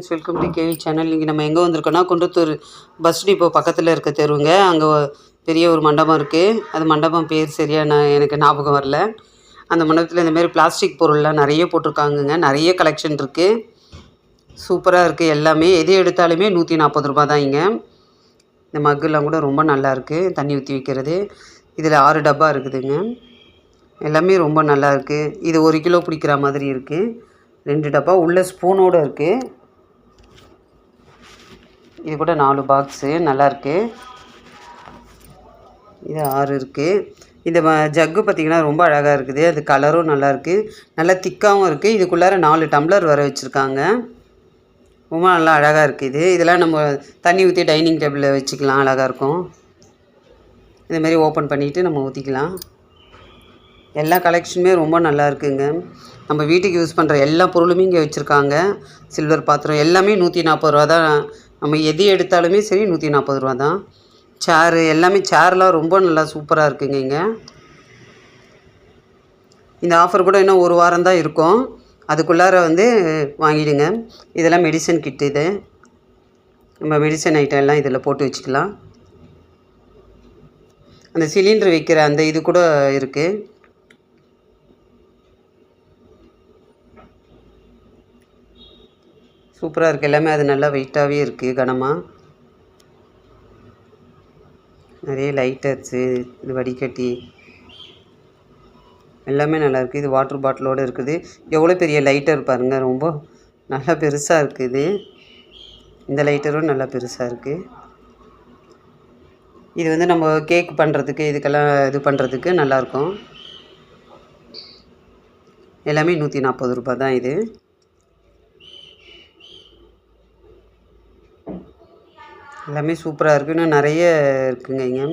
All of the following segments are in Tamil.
Friends, welcome to KV channel. இன்றைக்கி நம்ம எங்கே வந்திருக்கோன்னா, குன்றத்தூர் பஸ் டிப்போ பக்கத்தில் இருக்க தெருவுங்க. அங்கே பெரிய ஒரு மண்டபம் இருக்குது. அது மண்டபம் பேர் சரியாக எனக்கு ஞாபகம் வரல. அந்த மண்டபத்தில் இந்தமாரி பிளாஸ்டிக் பொருள்லாம் நிறைய போட்டிருக்காங்கங்க. நிறைய கலெக்ஷன் இருக்குது. சூப்பராக இருக்குது எல்லாமே. எது எடுத்தாலுமே 140 ரூபா தான் இங்கே. இந்த மக்கெல்லாம் கூட ரொம்ப நல்லாயிருக்கு, தண்ணி ஊற்றி வைக்கிறது. இதில் 6 டப்பா இருக்குதுங்க. எல்லாமே ரொம்ப நல்லா இருக்குது. இது 1 கிலோ பிடிக்கிற மாதிரி இருக்குது. 2 டப்பா உள்ள ஸ்பூனோடு இருக்குது. இது கூட 4 பாக்ஸு நல்லாயிருக்கு. இது 6 இருக்குது. இந்த ஜக்கு பார்த்திங்கன்னா ரொம்ப அழகாக இருக்குது. அது கலரும் நல்லாயிருக்கு, நல்லா திக்காகவும் இருக்குது. இதுக்குள்ளார 4 டம்ளர் வர வச்சுருக்காங்க. ரொம்ப நல்லா அழகாக இருக்குது. இதெல்லாம் நம்ம தண்ணி ஊற்றி டைனிங் டேபிளில் வச்சுக்கலாம், அழகாக இருக்கும். இதுமாரி ஓப்பன் பண்ணிவிட்டு நம்ம ஊற்றிக்கலாம். எல்லா கலெக்ஷனுமே ரொம்ப நல்லா இருக்குங்க. நம்ம வீட்டுக்கு யூஸ் பண்ணுற எல்லா பொருளுமே இங்கே வச்சுருக்காங்க. சில்வர் பாத்திரம் எல்லாமே 140 ரூபா தான். நம்ம எது எடுத்தாலுமே சரி 140 ரூபா தான். சேரு எல்லாமே, சேர்லாம் ரொம்ப நல்லா சூப்பராக இருக்குங்க இங்கே. இந்த ஆஃபர் கூட இன்னும் 1 வாரம் தான் இருக்கும். அதுக்குள்ளார வாங்கிடுங்க. இதெல்லாம் மெடிசன் கிட்டு. இது நம்ம மெடிசன் ஐட்டம் எல்லாம் இதில் போட்டு வச்சுக்கலாம். அந்த சிலிண்டர் வைக்கிற அந்த இது கூட இருக்குது. சூப்பராக இருக்குது எல்லாமே. அது நல்லா வெயிட்டாகவே இருக்குது, கனமாக. நிறைய லைட்டர்ஸு, இது வடிகட்டி எல்லாமே நல்லாயிருக்கு. இது வாட்டர் பாட்டிலோடு இருக்குது. எவ்வளோ பெரிய லைட்டர் பாருங்கள், ரொம்ப நல்லா பெருசாக இருக்குது. இந்த லைட்டரும் நல்லா பெருசாக இருக்குது. இது நம்ம கேக் பண்ணுறதுக்கு, இதுக்கெல்லாம் இது பண்ணுறதுக்கு நல்லாயிருக்கும். எல்லாமே 140 ரூபா தான் இது. எல்லாமே சூப்பராக இருக்குது. இன்னும் நிறைய இருக்குங்க இங்கே.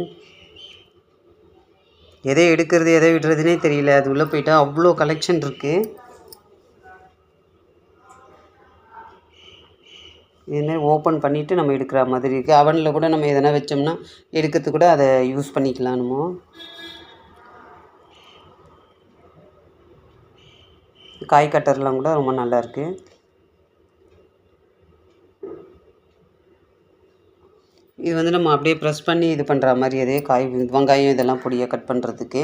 எதை எடுக்கிறது எதை விடுறதுனே தெரியல. அது உள்ளே போயிட்டா அவ்வளோ கலெக்ஷன் இருக்குது. இதுமாரி ஓப்பன் பண்ணிவிட்டு நம்ம எடுக்கிற மாதிரி இருக்குது. அவனில் கூட நம்ம எதனா வச்சோம்னா எடுக்கிறதுக்கு கூட அதை யூஸ் பண்ணிக்கலாம். நம்ம காய் கட்டர்லாம் கூட ரொம்ப நல்லா இருக்குது. இது நம்ம அப்படியே ப்ரெஸ் பண்ணி இது பண்ணுற மாதிரி, அதே காய் வெங்காயம் இதெல்லாம் பொடியாக கட் பண்ணுறதுக்கு.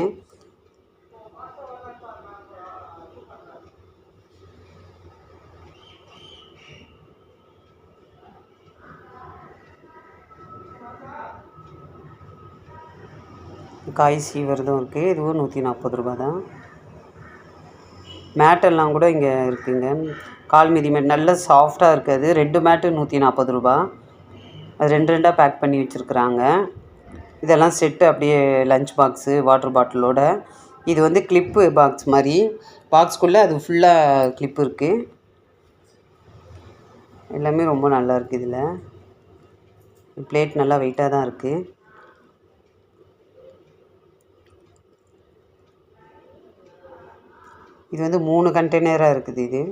காய் சீவரதும் இருக்குது. இதுவும் 140 ரூபா தான். மேட்டெல்லாம் கூட இங்கே இருக்குங்க. கால் மிதி மேட் நல்லா சாஃப்டாக இருக்குது. 2 மேட்டு 140 ரூபா. அது 2 பேக் பண்ணி வச்சுருக்குறாங்க. இதெல்லாம் செட்டு, அப்படியே லஞ்ச் பாக்ஸு வாட்டர் பாட்டிலோட. இது கிளிப்பு பாக்ஸ் மாதிரி. பாக்ஸ்க்குள்ளே அது ஃபுல்லாக கிளிப்பு இருக்குது. எல்லாமே ரொம்ப நல்லா இருக்குது. இதில் பிளேட் நல்லா வெயிட்டாக தான் இருக்குது. இது 3 கண்டெய்னராக இருக்குது.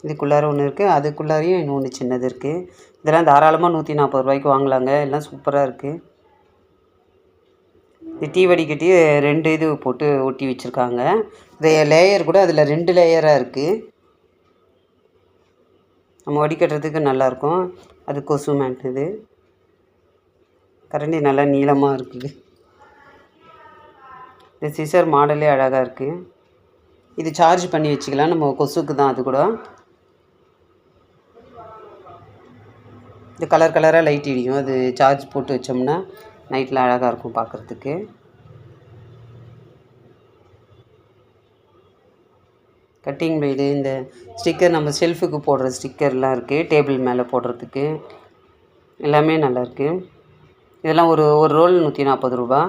இதுக்குள்ளார ஒன்று இருக்குது, அதுக்குள்ளாரையும் இன்னொன்று சின்னது இருக்குது. இதெல்லாம் தாராளமாக 140 ரூபாய்க்கு வாங்கலாங்க. எல்லாம் சூப்பராக இருக்குது. இது டீ வடிகட்டி 2 இது போட்டு ஒட்டி வச்சுருக்காங்க. இந்த லேயர் கூட அதில் 2 லேயராக இருக்குது. நம்ம வடிகட்டுறதுக்கு நல்லாயிருக்கும். அது கொசு மேட். இது கரண்டி நல்லா நீளமாக இருக்குது. இந்த சிசர் மாடலே அழகாக இருக்குது. இது சார்ஜ் பண்ணி வச்சுக்கலாம், நம்ம கொசுக்கு தான். அது கூட இந்த கலர் கலராக லைட் இடிக்கும். அது சார்ஜ் போட்டு வச்சோம்னா நைட்டில் அழகாக இருக்கும் பார்க்குறதுக்கு. கட்டிங் பிளேடு, இந்த ஸ்டிக்கர், நம்ம செல்ஃபுக்கு போடுற ஸ்டிக்கர்லாம் இருக்குது, டேபிள் மேலே போடுறதுக்கு. எல்லாமே நல்லாயிருக்கு. இதெல்லாம் ஒரு ரோல் 140 ரூபா.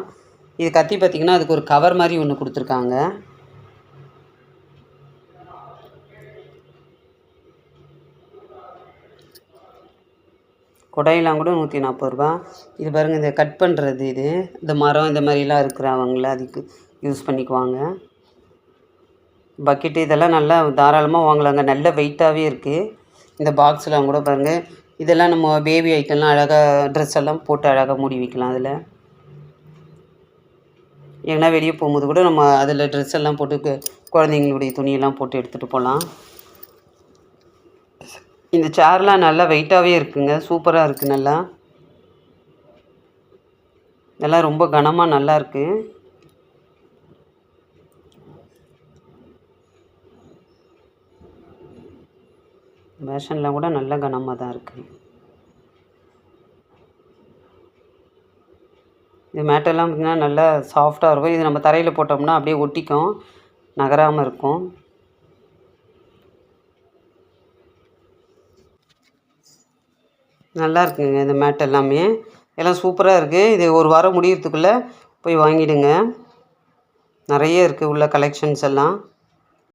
இது கத்தி பார்த்திங்கன்னா அதுக்கு ஒரு கவர் மாதிரி ஒன்று கொடுத்துருக்காங்க. கொடையெல்லாம் கூட 140 ரூபா. இது பாருங்கள், இந்த கட் பண்ணுறது, இந்த மரம் இந்த மாதிரிலாம் இருக்கிறவங்கள அதுக்கு யூஸ் பண்ணிக்குவாங்க. பக்கெட்டு இதெல்லாம் நல்லா தாராளமாக வாங்கலாங்க. நல்ல வெயிட்டாகவே இருக்குது. இந்த பாக்ஸ்லாம் கூட பாருங்கள். இதெல்லாம் நம்ம பேபி ஐட்டம்லாம் அழகாக ட்ரெஸ் எல்லாம் போட்டு அழகாக மூடி வைக்கலாம். அதில் எங்கன்னா வெளியே போகும்போது கூட நம்ம அதில் ட்ரெஸ் எல்லாம் போட்டு குழந்தைங்களுடைய துணியெல்லாம் போட்டு எடுத்துகிட்டு போகலாம். இந்த சேர்லாம் நல்லா வெயிட்டாகவே இருக்குங்க. சூப்பராக இருக்குது நல்லா. இதெல்லாம் ரொம்ப கனமாக நல்லா இருக்குது. பேஷன்லாம் கூட நல்ல கனமாக தான் இருக்குது. இது மேட்டெல்லாம் பார்த்திங்கன்னா நல்லா சாஃப்டாக இருக்கும். இது நம்ம தரையில் போட்டோம்னா அப்படியே ஒட்டிக்கும், நகராமல் இருக்கும். நல்லா இருக்குங்க இந்த மேட் எல்லாமே. எல்லாம் சூப்பராக இருக்குது. இது ஒரு வாரம் முடியறதுக்குள்ளே போய் வாங்கிடுங்க. நிறைய இருக்குது உள்ள கலெக்ஷன்ஸ் எல்லாம்.